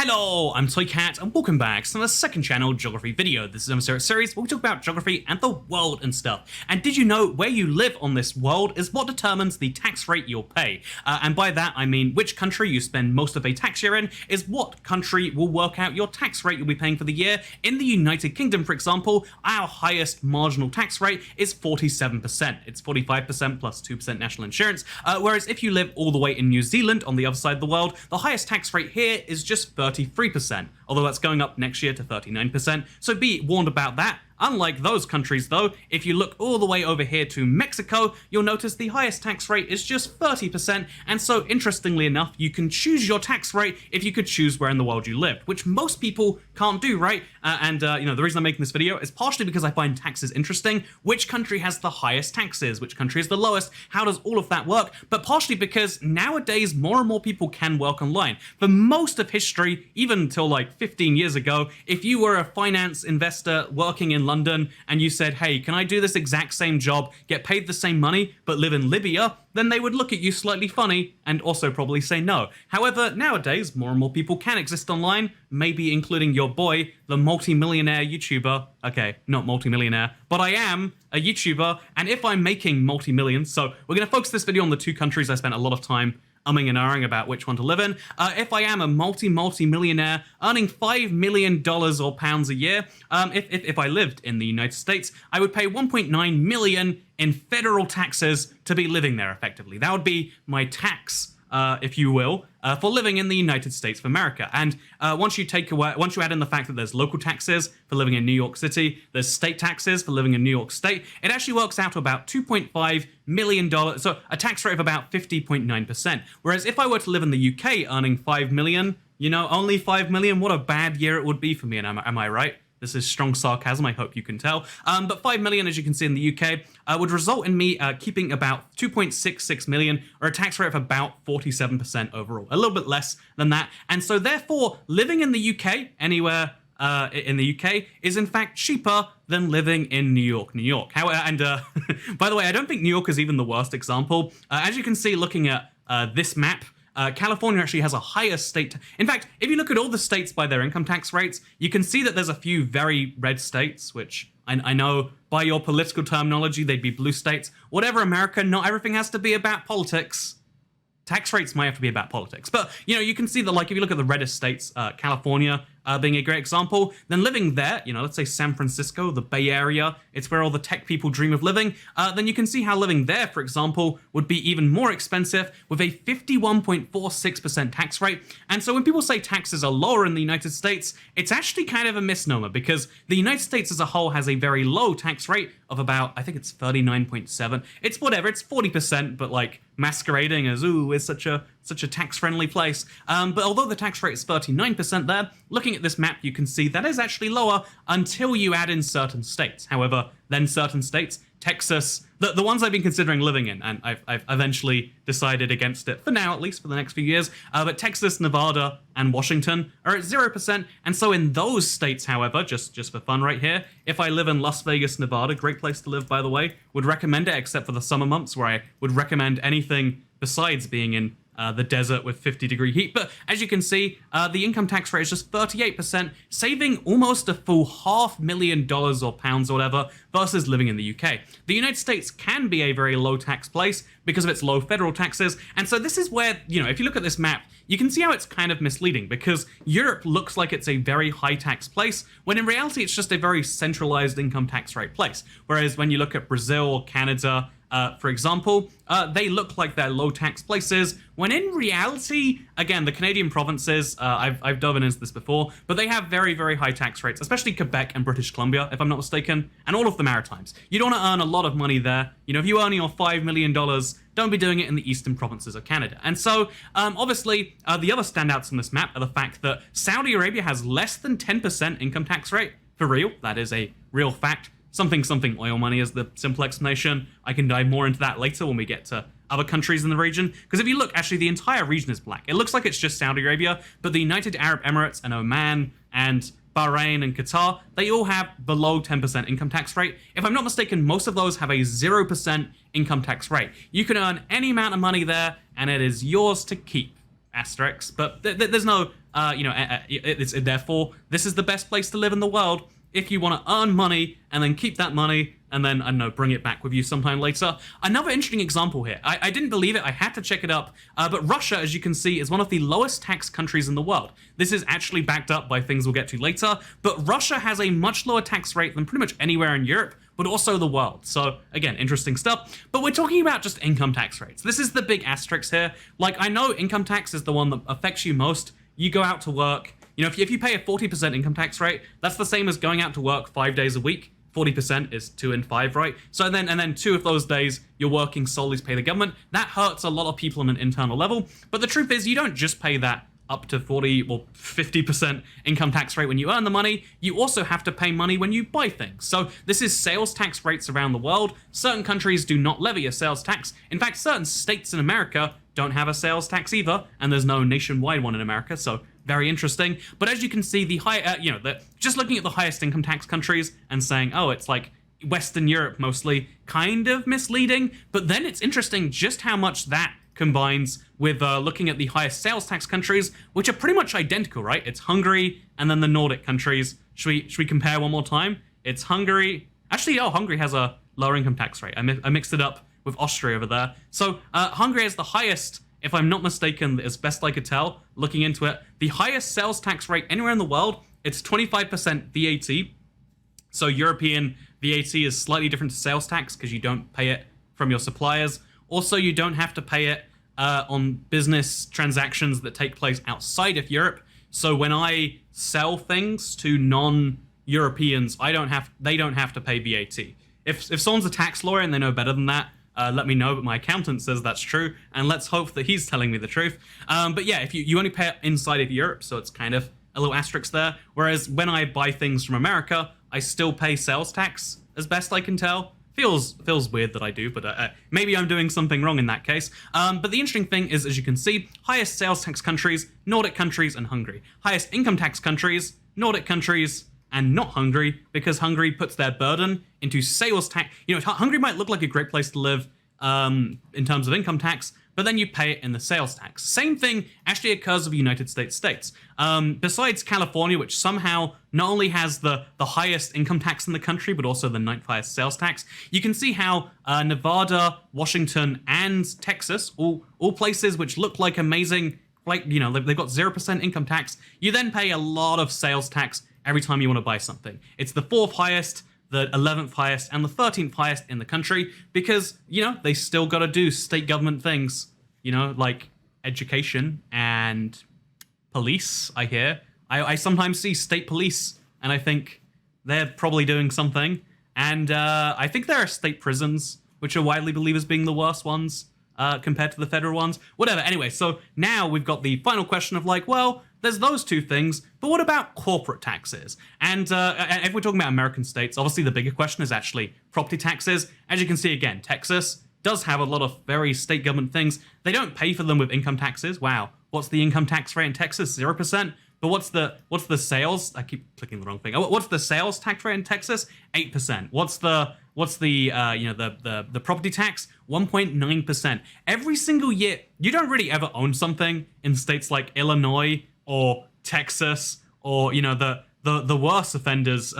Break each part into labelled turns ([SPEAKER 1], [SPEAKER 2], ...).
[SPEAKER 1] Hello, I'm Toycat, and welcome back to the second channel geography video. This is a series where we talk about geography and the world and stuff. And did you know where you live on this world is what determines the tax rate you'll pay? And by that I mean which country you spend most of a tax year in is what country will work out your tax rate you'll be paying for the year. In the United Kingdom, for example, our highest marginal tax rate is 47%. It's 45% plus 2% national insurance. Whereas if you live all the way in New Zealand on the other side of the world, the highest tax rate here is just 33%, although that's going up next year to 39%, so be warned about that. Unlike those countries though, if you look all the way over here to Mexico, you'll notice the highest tax rate is just 30%, and so interestingly enough, you can choose your tax rate if you could choose where in the world you lived, which most people can't do, right? You know, the reason I'm making this video is partially because I find taxes interesting. Which country has the highest taxes? Which country is the lowest? How does all of that work? But partially because nowadays more and more people can work online. For most of history, even until like 15 years ago, if you were a finance investor working in London and you said, hey, can I do this exact same job, get paid the same money, but live in Libya? Then they would look at you slightly funny and also probably say no. However, nowadays, more and more people can exist online, maybe including your boy, the multi-millionaire YouTuber. Okay, not multi-millionaire, but I am a YouTuber, and if I'm making multi-millions, so we're going to focus this video on the two countries I spent a lot of time umming and ahhing about which one to live in. If I am a multi-millionaire earning $5 million or pounds a year, if I lived in the United States, I would pay 1.9 million in federal taxes to be living there effectively. That would be my tax, if you will, for living in the United States of America. And once you add in the fact that there's local taxes for living in New York City, there's state taxes for living in New York State, it actually works out to about $2.5 million, so a tax rate of about 50.9%. Whereas if I were to live in the UK earning 5 million, you know, only 5 million, what a bad year it would be for me, and am I right? This is strong sarcasm, I hope you can tell. But 5 million, as you can see in the UK, would result in me keeping about 2.66 million, or a tax rate of about 47% overall. A little bit less than that. And so therefore, living in the UK, anywhere in the UK, is in fact cheaper than living in New York, by the way, I don't think New York is even the worst example. As you can see looking at this map, California actually has a higher state. In fact, if you look at all the states by their income tax rates, you can see that there's a few very red states, which I know by your political terminology, they'd be blue states. Whatever, America, not everything has to be about politics. Tax rates might have to be about politics. But, you know, you can see that, like, if you look at the reddest states, California being a great example, then living there, you know, let's say San Francisco, the Bay Area, it's where all the tech people dream of living, then you can see how living there, for example, would be even more expensive with a 51.46% tax rate. And so when people say taxes are lower in the United States, it's actually kind of a misnomer, because the United States as a whole has a very low tax rate of about, I think it's 39.7. It's whatever, it's 40%, but like masquerading as, ooh, it's such a tax-friendly place. But although the tax rate is 39% there, looking at this map, you can see that is actually lower until you add in certain states. However, then certain states, Texas, the ones I've been considering living in, and I've eventually decided against it, for now at least, for the next few years, but Texas, Nevada, and Washington are at 0%, and so in those states, however, just for fun right here, if I live in Las Vegas, Nevada, great place to live, by the way, would recommend it, except for the summer months, where I would recommend anything besides being in the desert with 50-degree heat. But as you can see, the income tax rate is just 38%, saving almost a full $500,000 or pounds or whatever, versus living in the UK. The United States can be a very low tax place because of its low federal taxes, and so this is where, you know, if you look at this map, you can see how it's kind of misleading, because Europe looks like it's a very high tax place, when in reality it's just a very centralized income tax rate place. Whereas when you look at Brazil or Canada, for example, they look like they're low tax places, when in reality, again, the Canadian provinces, I've dove into this before, but they have very, very high tax rates, especially Quebec and British Columbia, if I'm not mistaken, and all of the Maritimes. You don't want to earn a lot of money there. You know, if you earn your $5 million, don't be doing it in the eastern provinces of Canada. And so, obviously, the other standouts on this map are the fact that Saudi Arabia has less than 10% income tax rate. For real, that is a real fact. Something oil money is the simple explanation. I can dive more into that later when we get to other countries in the region. Because if you look, actually, the entire region is black. It looks like it's just Saudi Arabia, but the United Arab Emirates and Oman and Bahrain and Qatar, they all have below 10% income tax rate. If I'm not mistaken, most of those have a 0% income tax rate. You can earn any amount of money there, and it is yours to keep. Asterisks, but there's no therefore, this is the best place to live in the world if you want to earn money and then keep that money and then, I don't know, bring it back with you sometime later. Another interesting example here. I didn't believe it. I had to check it up. But Russia, as you can see, is one of the lowest tax countries in the world. This is actually backed up by things we'll get to later. But Russia has a much lower tax rate than pretty much anywhere in Europe, but also the world. So, again, interesting stuff. But we're talking about just income tax rates. This is the big asterisk here. Like, I know income tax is the one that affects you most. You go out to work. You know, if you pay a 40% income tax rate, that's the same as going out to work 5 days a week. 40% is 2 in 5, right? So and then 2 of those days you're working solely to pay the government. That hurts a lot of people on an internal level. But the truth is, you don't just pay that up to 40 or 50% income tax rate when you earn the money. You also have to pay money when you buy things. So this is sales tax rates around the world. Certain countries do not levy a sales tax. In fact, certain states in America don't have a sales tax either, and there's no nationwide one in America, so very interesting. But as you can see, the high, just looking at the highest income tax countries and saying, oh, it's like Western Europe mostly, kind of misleading. But then it's interesting just how much that combines with looking at the highest sales tax countries, which are pretty much identical, right? It's Hungary and then the Nordic countries. Should we compare one more time? It's Hungary. Actually, Hungary has a lower income tax rate. I mixed it up with Austria over there. So Hungary has the highest, if I'm not mistaken, as best I could tell, looking into it, the highest sales tax rate anywhere in the world. It's 25% VAT. So European VAT is slightly different to sales tax because you don't pay it from your suppliers. Also, you don't have to pay it on business transactions that take place outside of Europe. So when I sell things to non-Europeans, they don't have to pay VAT. If someone's a tax lawyer and they know better than that, let me know, but my accountant says that's true, and let's hope that he's telling me the truth. But yeah, if you only pay it inside of Europe, so it's kind of a little asterisk there. Whereas when I buy things from America, I still pay sales tax, as best I can tell. Feels weird that I do, but maybe I'm doing something wrong in that case. But the interesting thing is, as you can see, highest sales tax countries, Nordic countries, and Hungary. Highest income tax countries, Nordic countries, and not Hungary, because Hungary puts their burden into sales tax. You know, Hungary might look like a great place to live in terms of income tax, but then you pay it in the sales tax. Same thing actually occurs with United States. Besides California, which somehow not only has the highest income tax in the country, but also the 9th highest sales tax, you can see how Nevada, Washington, and Texas, all places which look like amazing, like, you know, they've got 0% income tax, you then pay a lot of sales tax every time you want to buy something. It's the 4th highest, the 11th highest, and the 13th highest in the country because, you know, they still got to do state government things, you know, like education and police, I hear. I sometimes see state police, and I think they're probably doing something. And I think there are state prisons, which are widely believed as being the worst ones compared to the federal ones. Whatever. Anyway, so now we've got the final question of like, well, there's those two things, but what about corporate taxes? And if we're talking about American states, obviously the bigger question is actually property taxes. As you can see again, Texas does have a lot of very state government things. They don't pay for them with income taxes. Wow. What's the income tax rate in Texas? 0%. But what's the sales? I keep clicking the wrong thing. What's the sales tax rate in Texas? 8%. What's the property tax? 1.9%. Every single year, you don't really ever own something in states like Illinois or Texas, or, you know, the worst offenders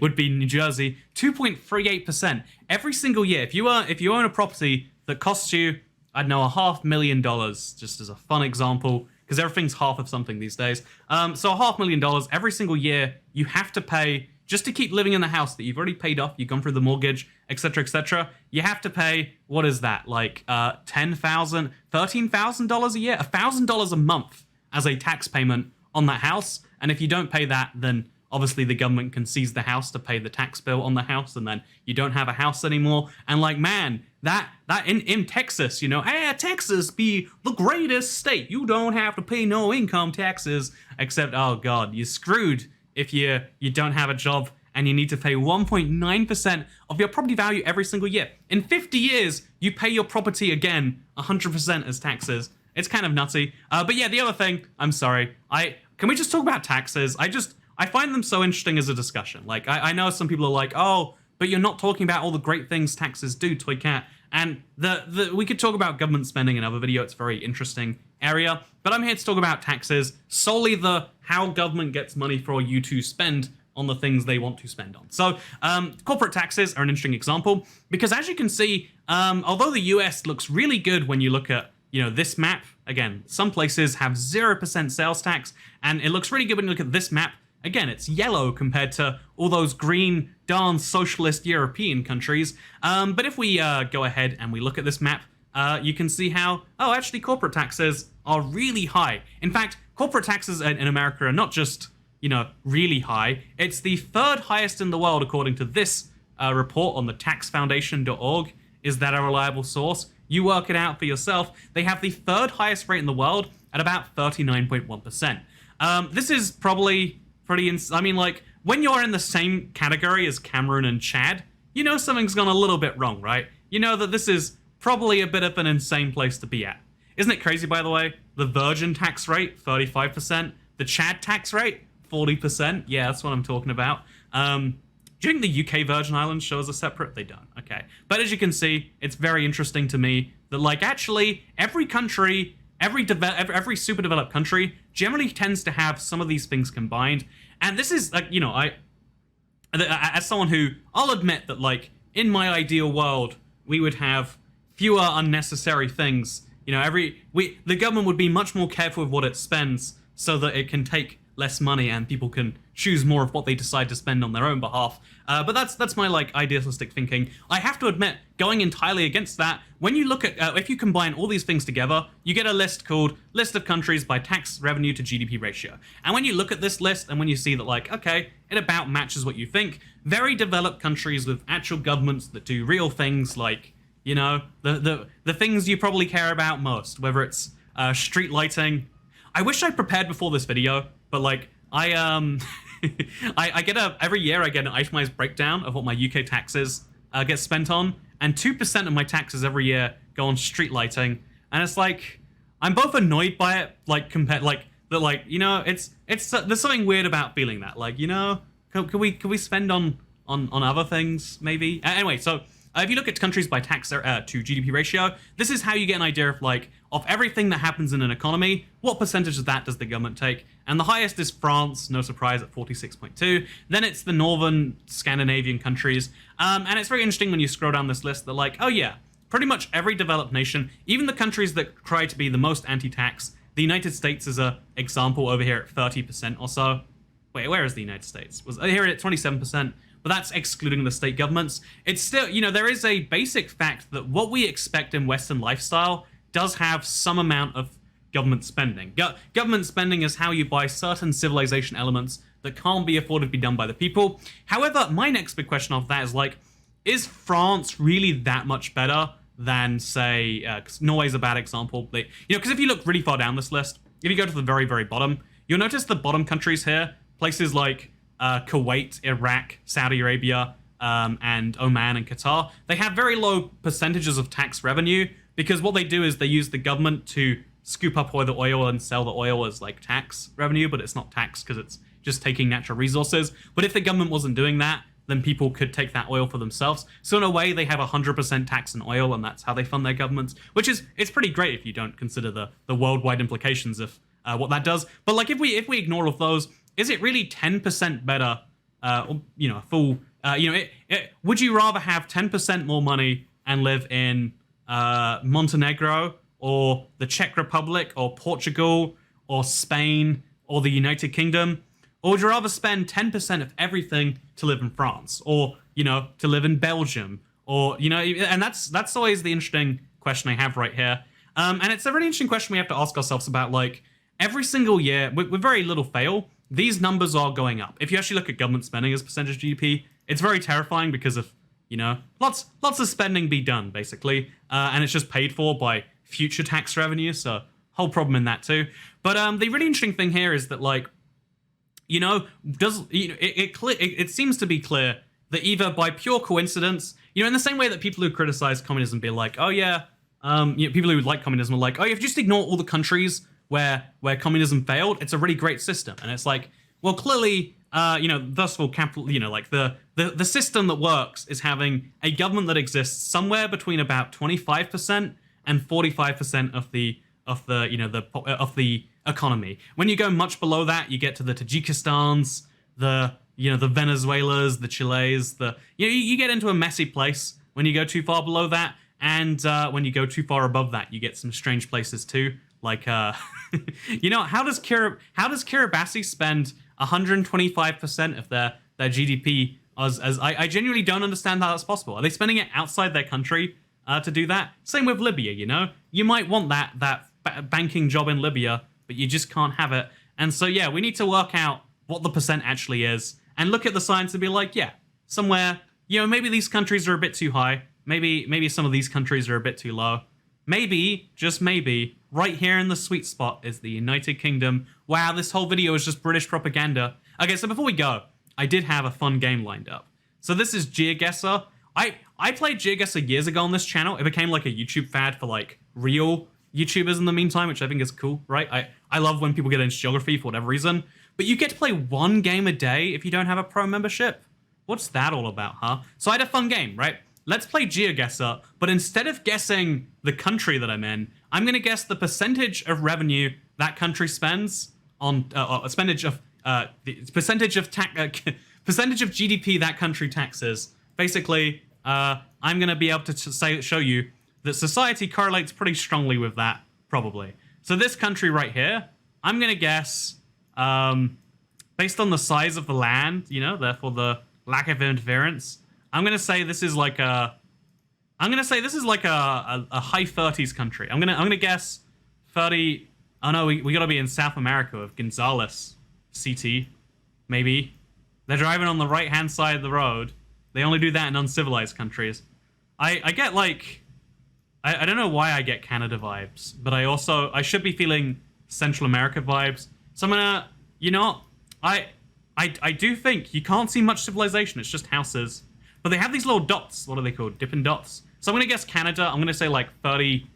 [SPEAKER 1] would be New Jersey. 2.38% every single year. If you own a property that costs you, I don't know, $500,000, just as a fun example, because everything's half of something these days. So $500,000 every single year you have to pay just to keep living in the house that you've already paid off. You've gone through the mortgage, etc., etc. You have to pay, what is that, like $10,000, $13,000 a year, $1,000 a month as a tax payment on that house. And if you don't pay that, then obviously the government can seize the house to pay the tax bill on the house, and then you don't have a house anymore. And like, man, that in Texas, you know, Texas be the greatest state. You don't have to pay no income taxes, except, oh God, you're screwed if you don't have a job and you need to pay 1.9% of your property value every single year. In 50 years, you pay your property again 100% as taxes. It's kind of nutty. But yeah, the other thing, I'm sorry, can we just talk about taxes? I find them so interesting as a discussion. Like, I know some people are like, oh, but you're not talking about all the great things taxes do, Toy Cat. And we could talk about government spending in another video. It's very interesting area, but I'm here to talk about taxes, solely the how government gets money for you to spend on the things they want to spend on. So corporate taxes are an interesting example because, as you can see, although the US looks really good when you look at this map, again, some places have 0% sales tax, and it looks really good when you look at this map. Again, it's yellow compared to all those green, darn socialist European countries. But if we go ahead and we look at this map, you can see how, actually corporate taxes are really high. In fact, corporate taxes in America are not just really high. It's the third highest in the world, according to this report on the taxfoundation.org. Is that a reliable source? You work it out for yourself. They have the third highest rate in the world at about 39.1%. This is probably pretty I mean, like, when you're in the same category as Cameroon and Chad, something's gone a little bit wrong, right? You know that this is probably a bit of an insane place to be at. Isn't it crazy, by the way? The Virgin tax rate, 35%. The Chad tax rate, 40%. Yeah, that's what I'm talking about. Do you think the UK Virgin Islands shows are separate? They don't. Okay. But as you can see, it's very interesting to me that, like, actually, every country, every super developed country generally tends to have some of these things combined. And this is, like, as someone who, I'll admit that, like, in my ideal world, we would have fewer unnecessary things. The government would be much more careful with what it spends so that it can take less money and people can choose more of what they decide to spend on their own behalf. But that's my, like, idealistic thinking. I have to admit, going entirely against that, when you look at, if you combine all these things together, you get a list called List of Countries by Tax Revenue to GDP Ratio. And when you look at this list and when you see that, like, okay, it about matches what you think, very developed countries with actual governments that do real things like, the things you probably care about most, whether it's street lighting. I wish I prepared before this video, but, like, I every year I get an itemized breakdown of what my UK taxes get spent on, and 2% of my taxes every year go on street lighting, and it's like, I'm both annoyed by it, like, it's there's something weird about feeling that, like, could we spend on other things maybe? Anyway, so if you look at countries by tax to GDP ratio, this is how you get an idea of, like, of everything that happens in an economy, what percentage of that does the government take? And the highest is France, no surprise, at 46.2. Then it's the northern Scandinavian countries. And it's very interesting when you scroll down this list that, like, oh yeah, pretty much every developed nation, even the countries that try to be the most anti-tax, the United States is an example over here at 30% or so. Wait, where is the United States? Was here at 27%. But that's excluding the state governments. It's still, there is a basic fact that what we expect in Western lifestyle does have some amount of government spending. Government spending is how you buy certain civilization elements that can't be afforded to be done by the people. However, my next big question of that is, like, is France really that much better than, say, Norway's a bad example. Because if you look really far down this list, if you go to the very, very bottom, you'll notice the bottom countries here, places like Kuwait, Iraq, Saudi Arabia, and Oman and Qatar, they have very low percentages of tax revenue because what they do is they use the government to scoop up all the oil and sell the oil as, like, tax revenue, but it's not tax because it's just taking natural resources. But if the government wasn't doing that, then people could take that oil for themselves. So in a way, they have 100% tax on oil, and that's how they fund their governments, which is, it's pretty great if you don't consider the worldwide implications of what that does. But, like, if we ignore all of those, is it really 10% better? Would you rather have 10% more money and live in Montenegro or the Czech Republic or Portugal or Spain or the United Kingdom? Or would you rather spend 10% of everything to live in France or, to live in Belgium or, and that's always the interesting question I have right here. And it's a really interesting question we have to ask ourselves about, like, every single year, with very little fail, these numbers are going up. If you actually look at government spending as a percentage of GDP, it's very terrifying because of, lots of spending be done, basically. And it's just paid for by future tax revenue, so whole problem in that too. But the really interesting thing here is that, like, it seems to be clear that either by pure coincidence, in the same way that people who criticize communism be like, oh yeah, people who like communism are like, oh, if you just ignore all the countries where communism failed, it's a really great system. And it's like, well, clearly, thus of all, capital, like the system that works is having a government that exists somewhere between about 25% and 45% of the of the economy. When you go much below that, you get to the Tajikistans, the Venezuelas, the Chiles, you get into a messy place when you go too far below that, and when you go too far above that, you get some strange places too. Like how does Kiribati spend 125% of their GDP? I genuinely don't understand how that's possible. Are they spending it outside their country to do that? Same with Libya. You might want that banking job in Libya, but you just can't have it. And so yeah, we need to work out what the percent actually is and look at the science and be like, yeah, somewhere, maybe these countries are a bit too high. Maybe some of these countries are a bit too low. Maybe, just maybe, right here in the sweet spot is the United Kingdom. Wow, this whole video is just British propaganda. Okay, so before we go, I did have a fun game lined up. So this is GeoGuessr. I played GeoGuessr years ago on this channel. It became like a YouTube fad for like real YouTubers in the meantime, which I think is cool, right? I love when people get into geography for whatever reason. But you get to play one game a day if you don't have a pro membership. What's that all about, huh? So I had a fun game, right? Let's play GeoGuessr, but instead of guessing the country that I'm in, I'm going to guess the percentage of revenue that country spends on percentage of GDP that country taxes. Basically, I'm going to be able to show you that society correlates pretty strongly with that, probably. So this country right here, I'm going to guess, based on the size of the land, therefore the lack of interference, I'm gonna say this is like a high 30s country. I'm gonna guess 30. Oh no, we gotta be in South America with Gonzales, CT, maybe. They're driving on the right hand side of the road. They only do that in uncivilized countries. I get like, I don't know why I get Canada vibes, but I should be feeling Central America vibes. So I'm gonna, I do think you can't see much civilization. It's just houses. But they have these little dots. What are they called? Dippin' dots. So I'm going to guess Canada. I'm going to say like 35%.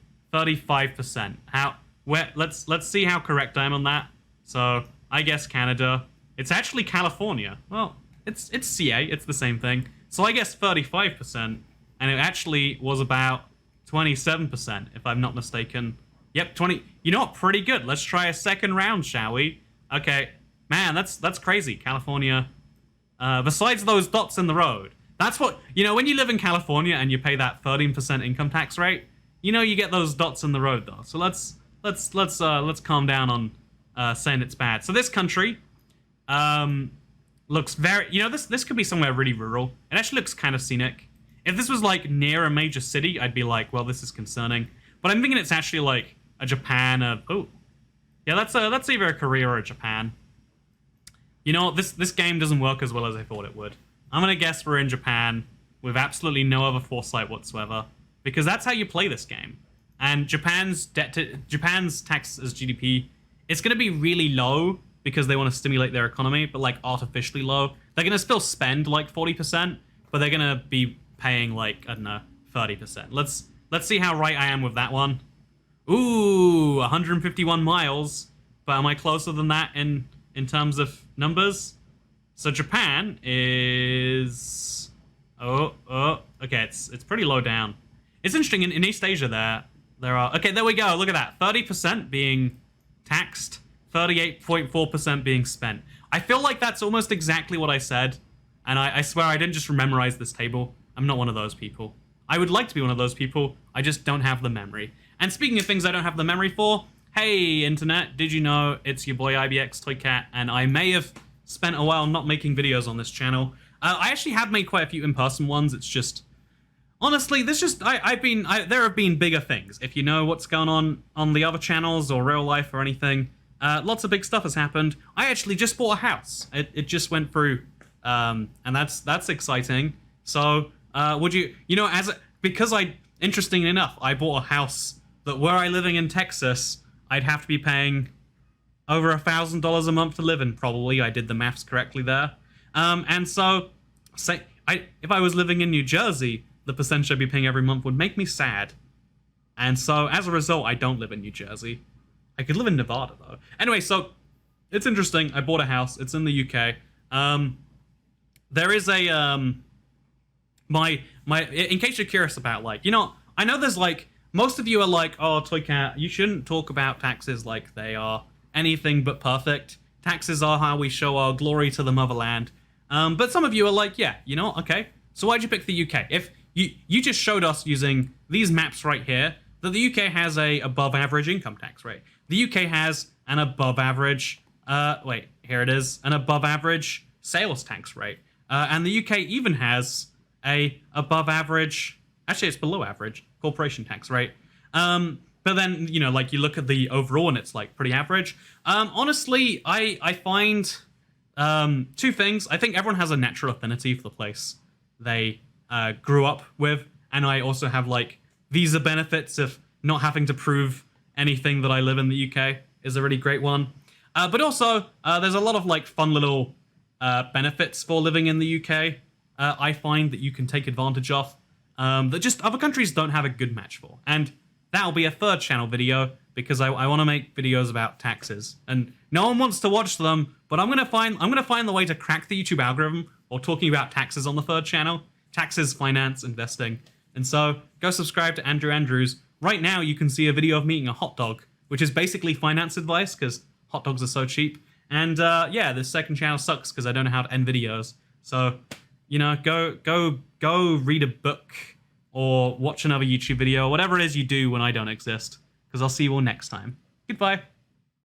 [SPEAKER 1] Let's see how correct I am on that. So I guess Canada. It's actually California. Well, it's CA. It's the same thing. So I guess 35%. And it actually was about 27%, if I'm not mistaken. Yep, 20. You know what? Pretty good. Let's try a second round, shall we? Okay. Man, that's crazy. California. Besides those dots in the road. That's what, when you live in California and you pay that 13% income tax rate, you get those dots in the road though. So let's calm down on saying it's bad. So this country looks very, this could be somewhere really rural. It actually looks kind of scenic. If this was like near a major city, I'd be like, well, this is concerning. But I'm thinking it's actually like a Japan. That's either a Korea or a Japan. This game doesn't work as well as I thought it would. I'm going to guess we're in Japan with absolutely no other foresight whatsoever, because that's how you play this game. And Japan's tax as GDP, it's going to be really low because they want to stimulate their economy, but like artificially low. They're going to still spend like 40%, but they're going to be paying like, I don't know, 30%. Let's see how right I am with that one. Ooh, 151 miles. But am I closer than that in terms of numbers? So Japan is... okay, it's pretty low down. It's interesting, in East Asia there are... Okay, there we go, look at that. 30% being taxed, 38.4% being spent. I feel like that's almost exactly what I said, and I swear I didn't just memorize this table. I'm not one of those people. I would like to be one of those people, I just don't have the memory. And speaking of things I don't have the memory for, hey internet, did you know it's your boy IBX Toycat, and I may have spent a while not making videos on this channel. I actually have made quite a few in-person ones. It's just, honestly, there have been bigger things. If you know what's going on the other channels or real life or anything, lots of big stuff has happened. I actually just bought a house. It just went through, and that's exciting. So, interestingly enough, I bought a house that were I living in Texas, I'd have to be paying over $1,000 a month to live in, probably. I did the maths correctly there. And so, if I was living in New Jersey, the percentage I'd be paying every month would make me sad. And so, as a result, I don't live in New Jersey. I could live in Nevada, though. Anyway, so, it's interesting. I bought a house. It's in the UK. There is a, in case you're curious about, like, I know there's, like, most of you are like, oh, Toycat, you shouldn't talk about taxes like they are anything but perfect. Taxes are how we show our glory to the motherland. But some of you are like, yeah, you know, okay. So why'd you pick the UK? If you just showed us using these maps right here that the UK has a above average income tax rate. The UK has an above average, here it is, an above average sales tax rate. And the UK even has a above average, actually it's below average, corporation tax rate. But then, you know, like you look at the overall and it's like pretty average. Honestly, I find two things. I think everyone has a natural affinity for the place they grew up with. And I also have like visa benefits of not having to prove anything that I live in the UK is a really great one. But also, there's a lot of like fun little benefits for living in the UK. I find that you can take advantage of that just other countries don't have a good match for. And that'll be a third channel video because I want to make videos about taxes. And no one wants to watch them, but I'm gonna find the way to crack the YouTube algorithm while talking about taxes on the third channel. Taxes, finance, investing. And so go subscribe to Andrew Andrews. Right now you can see a video of me eating a hot dog, which is basically finance advice because hot dogs are so cheap. And yeah, this second channel sucks because I don't know how to end videos. So, you know, go read a book or watch another YouTube video, whatever it is you do when I don't exist, because I'll see you all next time. Goodbye.